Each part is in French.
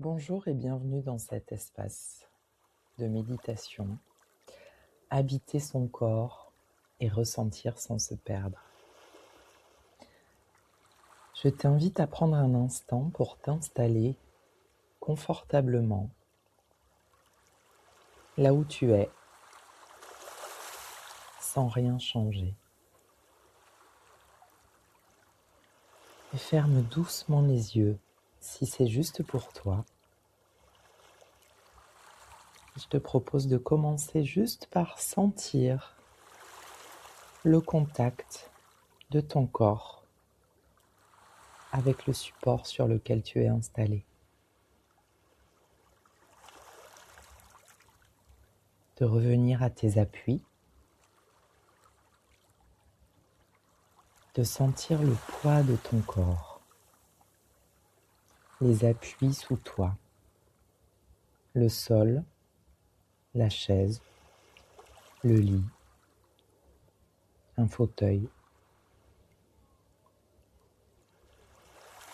Bonjour et bienvenue dans cet espace de méditation. Habiter son corps et ressentir sans se perdre. Je t'invite à prendre un instant pour t'installer confortablement là où tu es, sans rien changer. Et ferme doucement les yeux si c'est juste pour toi. Je te propose de commencer juste par sentir le contact de ton corps avec le support sur lequel tu es installé. De revenir à tes appuis, de sentir le poids de ton corps, les appuis sous toi, le sol, la chaise, le lit, un fauteuil.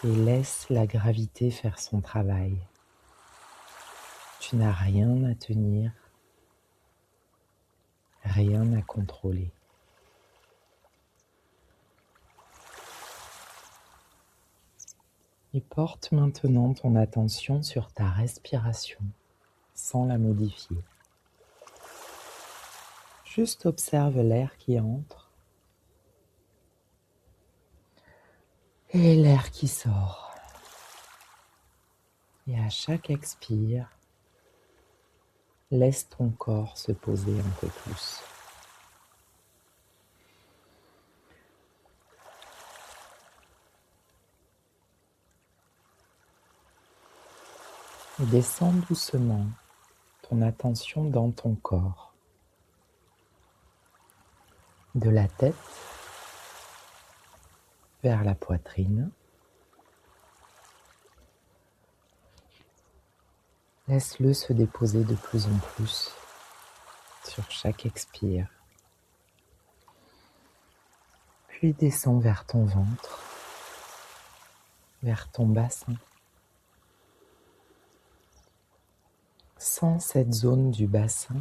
Et laisse la gravité faire son travail. Tu n'as rien à tenir, rien à contrôler. Et porte maintenant ton attention sur ta respiration, sans la modifier. Juste observe l'air qui entre et l'air qui sort. Et à chaque expire, laisse ton corps se poser un peu plus. Et descends doucement ton attention dans ton corps. De la tête vers la poitrine. Laisse-le se déposer de plus en plus sur chaque expire. Puis descends vers ton ventre, vers ton bassin. Sens cette zone du bassin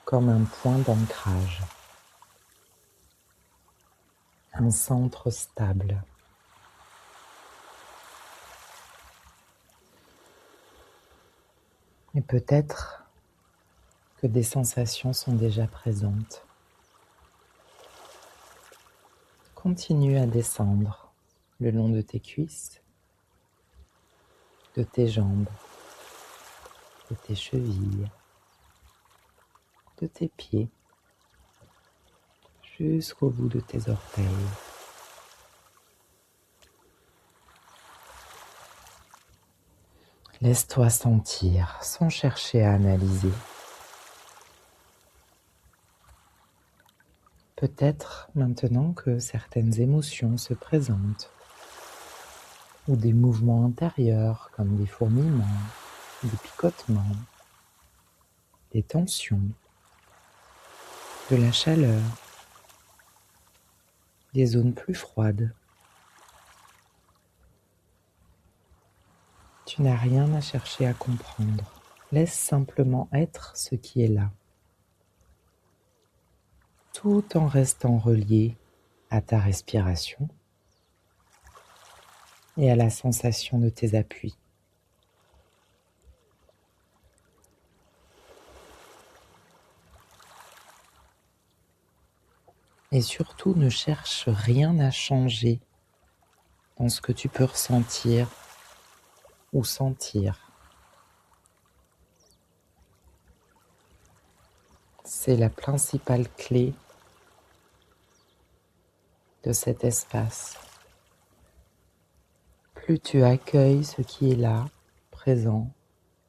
comme un point d'ancrage, un centre stable. Et peut-être que des sensations sont déjà présentes. Continue à descendre le long de tes cuisses, de tes jambes, de tes chevilles, de tes pieds, jusqu'au bout de tes orteils. Laisse-toi sentir sans chercher à analyser. Peut-être maintenant que certaines émotions se présentent, ou des mouvements intérieurs comme des fourmillements, des picotements, des tensions, de la chaleur, des zones plus froides. Tu n'as rien à chercher à comprendre. Laisse simplement être ce qui est là, tout en restant relié à ta respiration et à la sensation de tes appuis. Et surtout, ne cherche rien à changer dans ce que tu peux ressentir ou sentir. C'est la principale clé de cet espace. Plus tu accueilles ce qui est là, présent,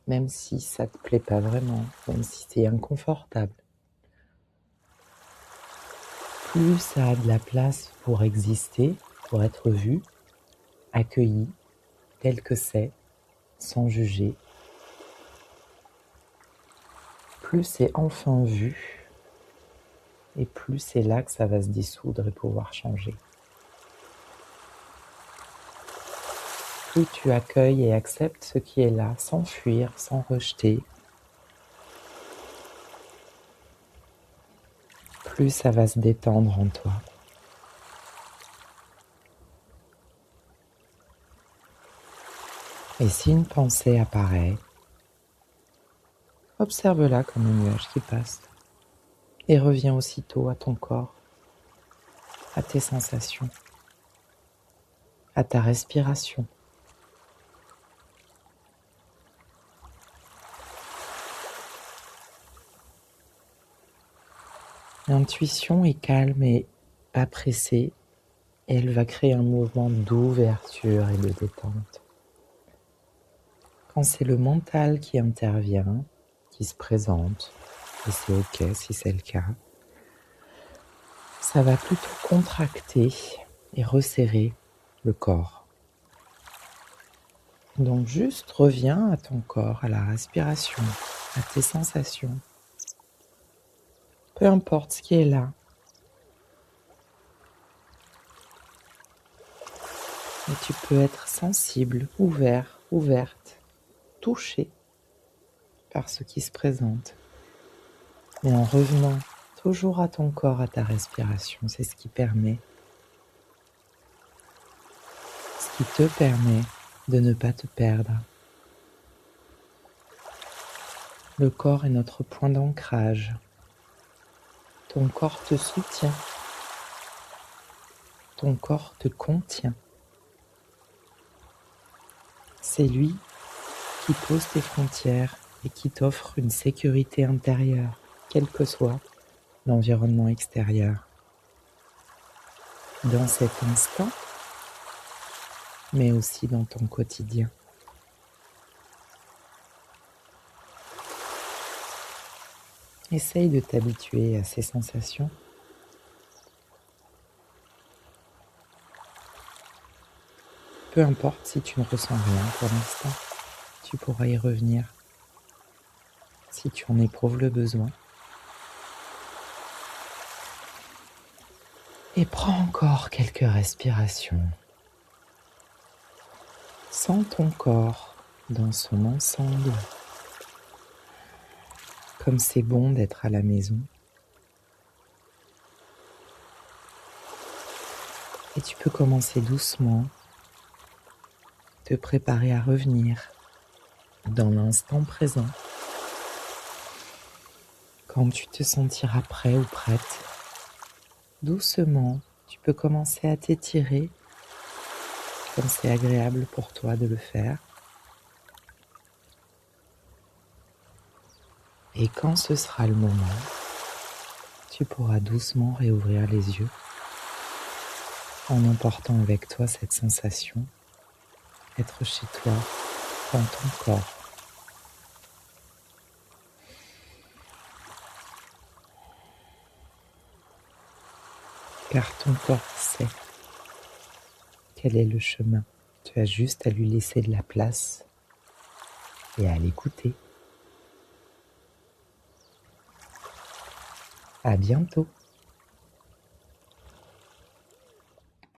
même si ça ne te plaît pas vraiment, même si c'est inconfortable, plus ça a de la place pour exister, pour être vu, accueilli, tel que c'est, sans juger. Plus c'est enfin vu, et plus c'est là que ça va se dissoudre et pouvoir changer. plus tu accueilles et acceptes ce qui est là, sans fuir, sans rejeter, plus ça va se détendre en toi. Et si une pensée apparaît, observe-la comme un nuage qui passe et reviens aussitôt à ton corps, à tes sensations, à ta respiration. L'intuition est calme et pas pressée, et elle va créer un mouvement d'ouverture et de détente. Quand c'est le mental qui intervient, qui se présente, et c'est ok si c'est le cas, ça va plutôt contracter et resserrer le corps. Donc juste reviens à ton corps, à la respiration, à tes sensations. Peu importe ce qui est là. Et tu peux être sensible, ouvert, ouverte, touché par ce qui se présente. Mais en revenant toujours à ton corps, à ta respiration, c'est ce qui te permet de ne pas te perdre. Le corps est notre point d'ancrage. Ton corps te soutient. Ton corps te contient. C'est lui qui pose tes frontières et qui t'offre une sécurité intérieure, quel que soit l'environnement extérieur. Dans cet instant, mais aussi dans ton quotidien. Essaye de t'habituer à ces sensations. Peu importe si tu ne ressens rien pour l'instant, tu pourras y revenir si tu en éprouves le besoin. Et prends encore quelques respirations. Sens ton corps dans son ensemble. Comme c'est bon d'être à la maison. Et tu peux commencer doucement, te préparer à revenir dans l'instant présent. Quand tu te sentiras prêt ou prête, doucement, tu peux commencer à t'étirer, comme c'est agréable pour toi de le faire. Et quand ce sera le moment, tu pourras doucement réouvrir les yeux en emportant avec toi cette sensation, être chez toi, dans ton corps. Car ton corps sait quel est le chemin. Tu as juste à lui laisser de la place et à l'écouter. À bientôt.